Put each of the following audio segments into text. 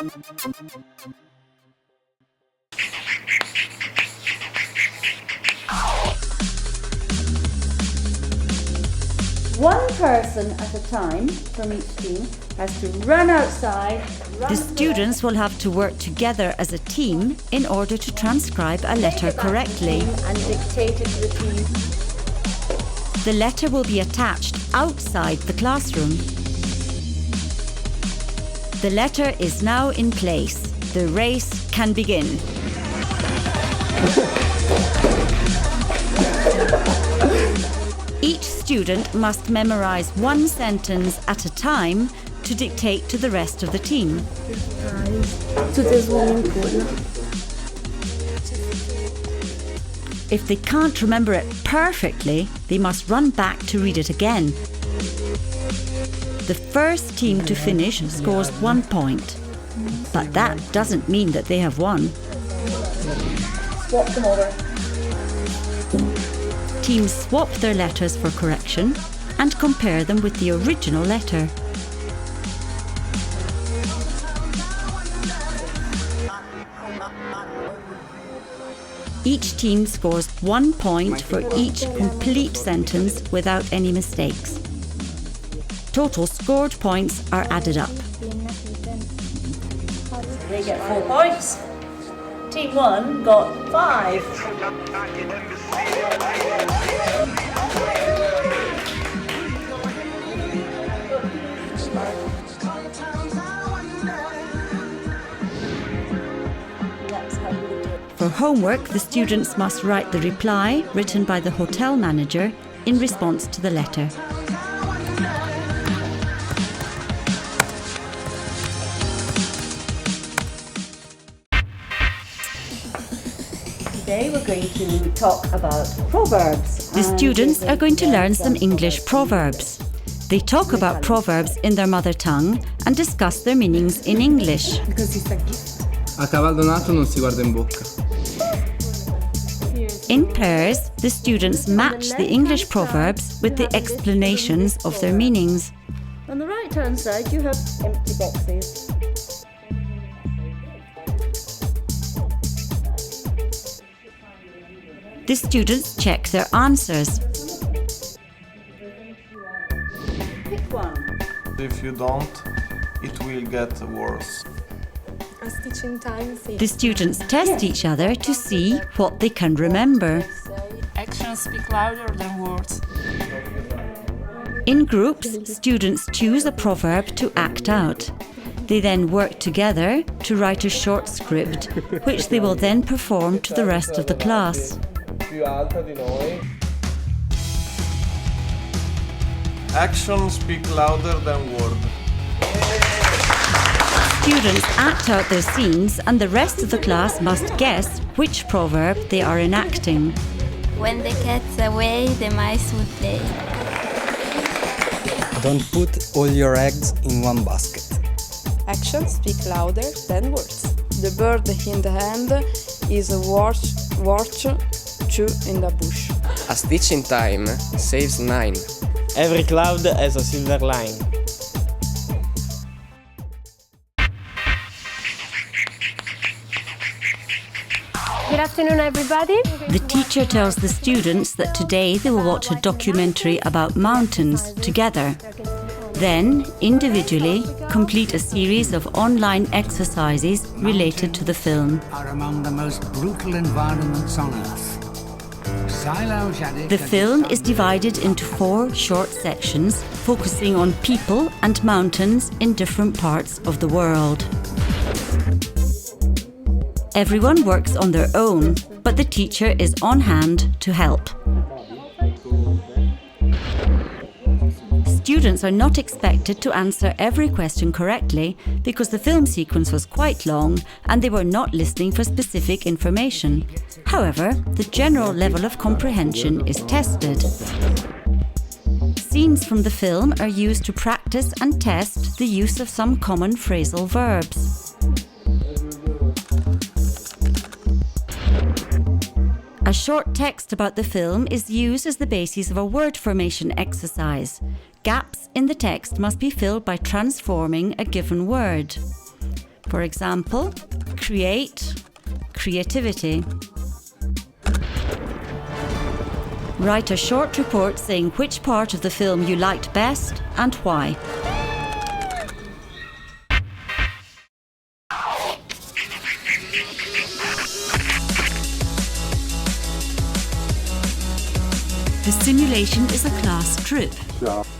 One person at a time from each team has to run outside. The students will have to work together as a team in order to transcribe a letter correctly. And dictate it to the team. The letter will be attached outside the classroom. The letter is now in place. The race can begin. Each student must memorize one sentence at a time to dictate to the rest of the team. If they can't remember it perfectly, they must run back to read it again. The first team to finish scores 1 point, but that doesn't mean that they have won. Swap them over. Teams swap their letters for correction and compare them with the original letter. Each team scores 1 point for each complete sentence without any mistakes. Total scored points are added up. They get 4 points. Team 1 got 5. For homework, the students must write the reply written by the hotel manager in response to the letter. Today we're going to talk about proverbs. The students are going to learn some English proverbs. They talk about proverbs in their mother tongue and discuss their meanings in English. A cavallo nato non si guarda in bocca. In pairs, the students match the English proverbs with the explanations of their meanings. On the right-hand side, you have empty boxes. The students check their answers. Pick one. If you don't, it will get worse. The students test each other to see what they can remember. Actions speak louder than words. In groups, students choose a proverb to act out. They then work together to write a short script, which they will then perform to the rest of the class. Actions speak louder than words. Students act out their scenes and the rest of the class must guess which proverb they are enacting. When the cat's away, the mice will play. Don't put all your eggs in one basket. Actions speak louder than words. The bird in the hand is a watch two in the bush. A stitch in time saves 9. Every cloud has a silver line. Good afternoon, everybody. The teacher tells the students that today they will watch a documentary about mountains together. Then, individually, complete a series of online exercises related to the film. Are among the most brutal environments on Earth. The film is divided into 4 short sections, focusing on people and mountains in different parts of the world. Everyone works on their own, but the teacher is on hand to help. Students are not expected to answer every question correctly because the film sequence was quite long and they were not listening for specific information. However, the general level of comprehension is tested. Scenes from the film are used to practice and test the use of some common phrasal verbs. A short text about the film is used as the basis of a word formation exercise. Gaps in the text must be filled by transforming a given word. For example, create, creativity. Write a short report saying which part of the film you liked best and why. The simulation is a class trip.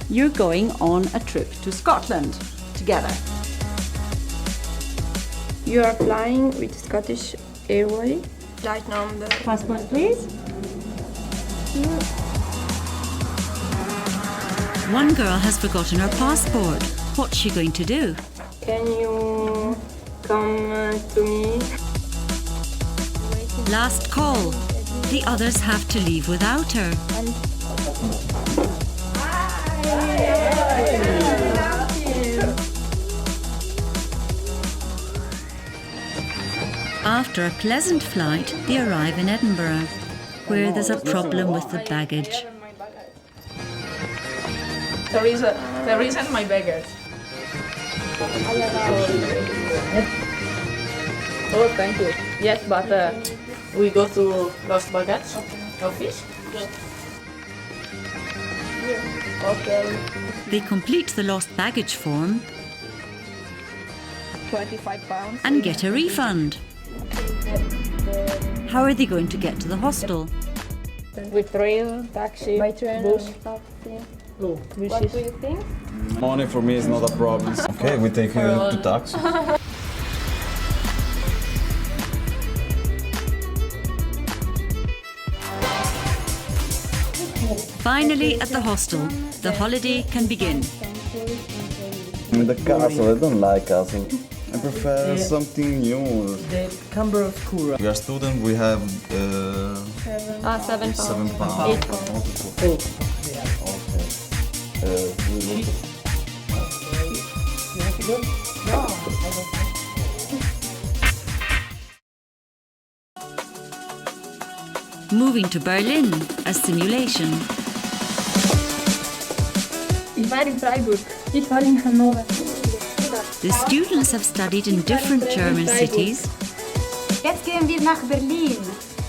You're going on a trip to Scotland together. You are flying with Scottish Airways. Flight number. Passport, please. One girl has forgotten her passport. What's she going to do? Can you come to me? Last call. The others have to leave without her. After a pleasant flight, they arrive in Edinburgh, where there's a problem with the baggage. There isn't my baggage. Oh, thank you. Yes, but we go to lost baggage office. Okay. They complete the lost baggage form £25. and get a refund. How are they going to get to the hostel? With train, taxi, by train, bus. No, What do you think? Money for me is not a problem. Okay, we take you to taxi. Finally, at the hostel, the holiday can begin. In the castle, I don't like castle. I prefer something new. The Canberra School. We are students, we have £7. £7. £8. Moving to Berlin, a simulation. Ich war in Freiburg. Ich war in Hannover. The students have studied in different German cities. Jetzt gehen wir nach Berlin.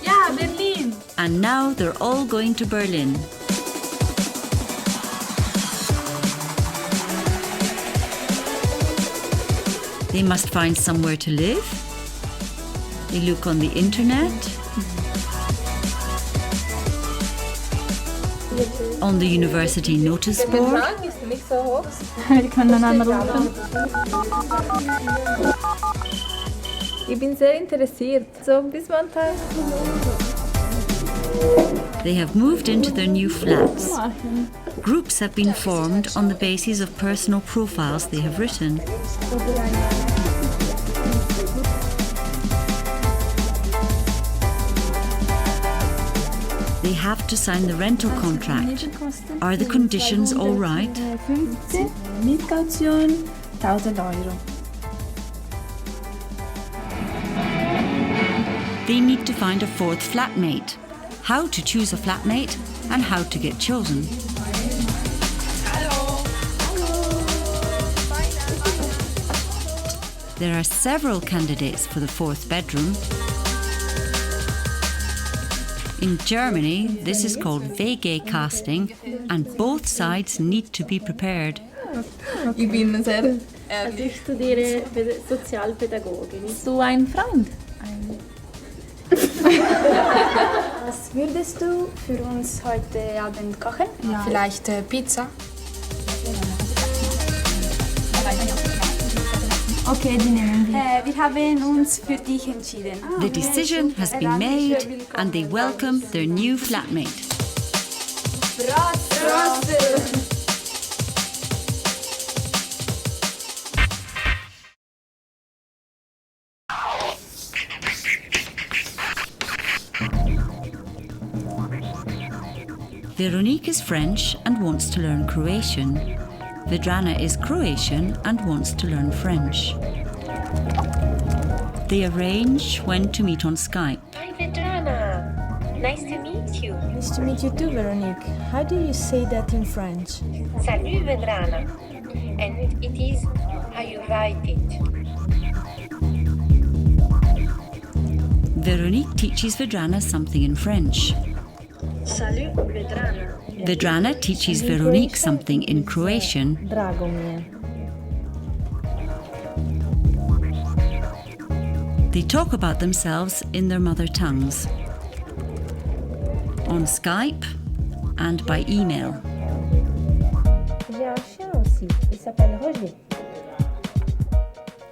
Ja, Berlin. And now they're all going to Berlin. They must find somewhere to live. They look on the internet, on the university notice board, ist nicht so hoch. Wir können anrufen. Ich bin sehr interessiert. So, bis wann Tag? they have moved into their new flats. Groups have been formed on the basis of personal profiles they have written. They have to sign the rental contract. Are the conditions all right? 15 mit Kaution, €1.000. They need to find a fourth flatmate, how to choose a flatmate and how to get chosen. There are several candidates for the fourth bedroom. In Germany, this is called WG casting, and both sides need to be prepared. Ich bin sehr Also ich studiere Sozialpädagogin. Hast du einen Freund? Was würdest du für uns heute Abend kochen? Vielleicht Pizza. Okay, die nehmen wir. Wir haben uns für dich entschieden. The decision has been made and they welcome their new flatmate. Veronique is French and wants to learn Croatian. Vedrana is Croatian and wants to learn French. They arrange when to meet on Skype. Hi Vedrana, nice to meet you. Nice to meet you too, Veronique. How do you say that in French? Salut Vedrana, and it is how you write it. Veronique teaches Vedrana something in French. Salut, Vedrana. Vedrana teaches Veronique something in Croatian. Drago mi je. They talk about themselves in their mother tongues, on Skype and by email. J'ai un chien aussi, il s'appelle Roger.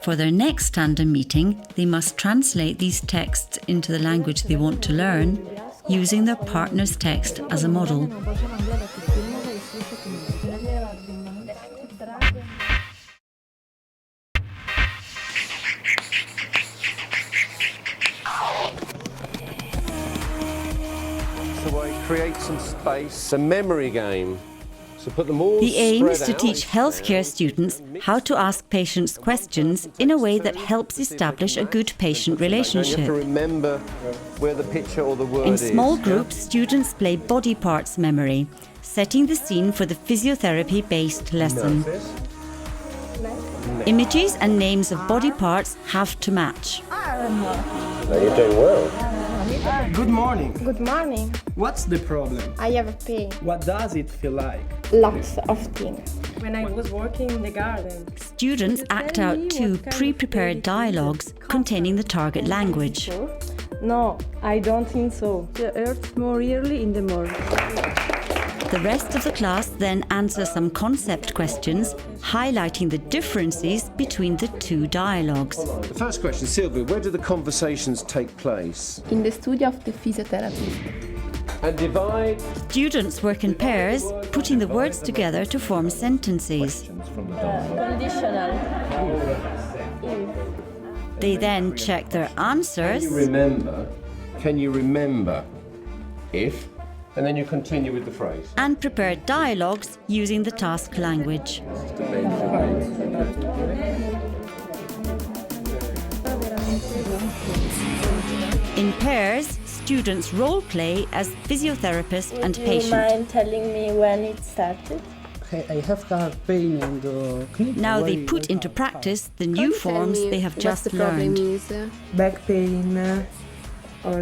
For their next tandem meeting, they must translate these texts into the language they want to learn, using their partner's text as a model. So I create some space, a memory game. So put them all The aim is to spread teach out. healthcare students how to ask patients questions in a way that helps establish a good patient And you have to relationship. remember where the picture or the word In is. small groups, students play body parts memory, setting the scene for the physiotherapy-based lesson. Images and names of body parts have to match. Now you're doing well. Good morning. Good morning. What's the problem? I have a pain. What does it feel like? Lots of things. When I was working in the garden. Students act out two pre-prepared dialogues containing the target language. No, I don't think so. It hurts more early in the morning. The rest of the class then answer some concept questions, highlighting the differences between the two dialogues. The first question, Sylvia, where do the conversations take place? In the studio of the physiotherapist. And divide. Students work in pairs, putting the words together to form sentences. Conditional. They then check their answers Can you remember if, and then you continue with the phrase. and prepare dialogues using the task language. In pairs, students role play as physiotherapist and Would you patient. mind telling me when it started? I have car pain and Now they put into practice the new forms they have just learned. Back pain or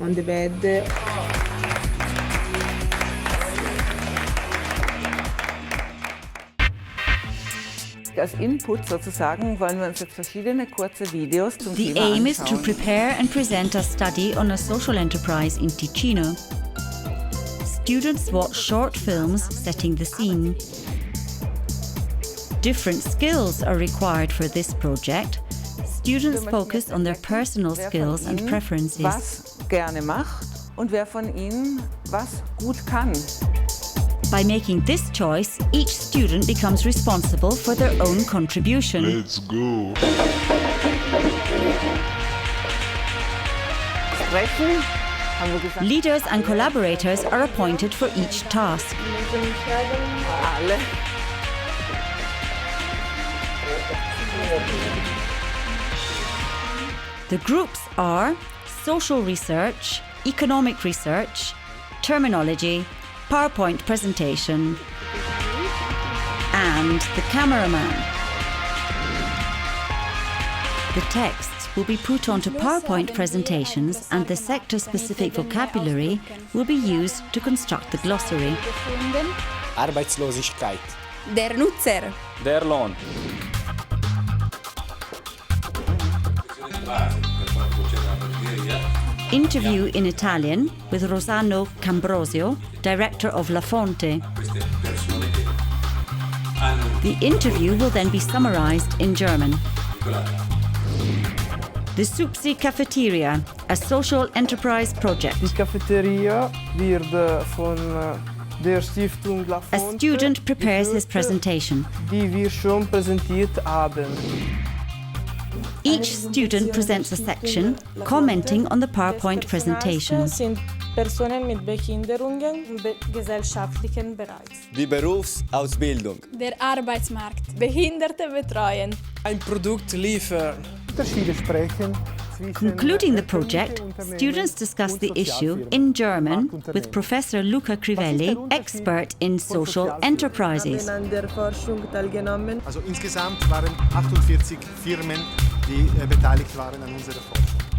on the bed. Als Input sozusagen wollen wir uns jetzt verschiedene kurze Videos zum The Thema aim is to anschauen. prepare and present a study on a social enterprise in Ticino. Students watch short films setting the scene. Different skills are required for this project. Students focus on their personal skills and preferences. Was gerne macht und wer von ihnen was gut kann. By making this choice, each student becomes responsible for their own contribution. Let's go. Sprechen, haben wir gesagt. Leaders and collaborators are appointed for each task. Alle. The groups are social research, economic research, terminology, PowerPoint presentation, and the cameraman. The texts will be put onto PowerPoint presentations and the sector-specific vocabulary will be used to construct the glossary. Arbeitslosigkeit. Der Nutzer. Der Lohn. Interview in Italian with Rossano Cambrosio, director of La Fonte. The interview will then be summarized in German. The SUPSI Cafeteria, a social enterprise project. Die Cafeteria wird von der Stiftung La A Fonte student prepares his presentation. die wir schon präsentiert haben. Each student presents a section commenting on the PowerPoint presentation. Sind Personen mit Behinderungen im gesellschaftlichen Bereich. Die Berufsausbildung. Der Arbeitsmarkt. Behinderte betreuen. Ein Produkt liefern. Unterschiede sprechen. Concluding the project, students discuss the issue in German with Professor Luca Crivelli, expert in social enterprises. An der Forschung teilgenommen. Also insgesamt waren 48 Firmen, die beteiligt waren an unserer Forschung.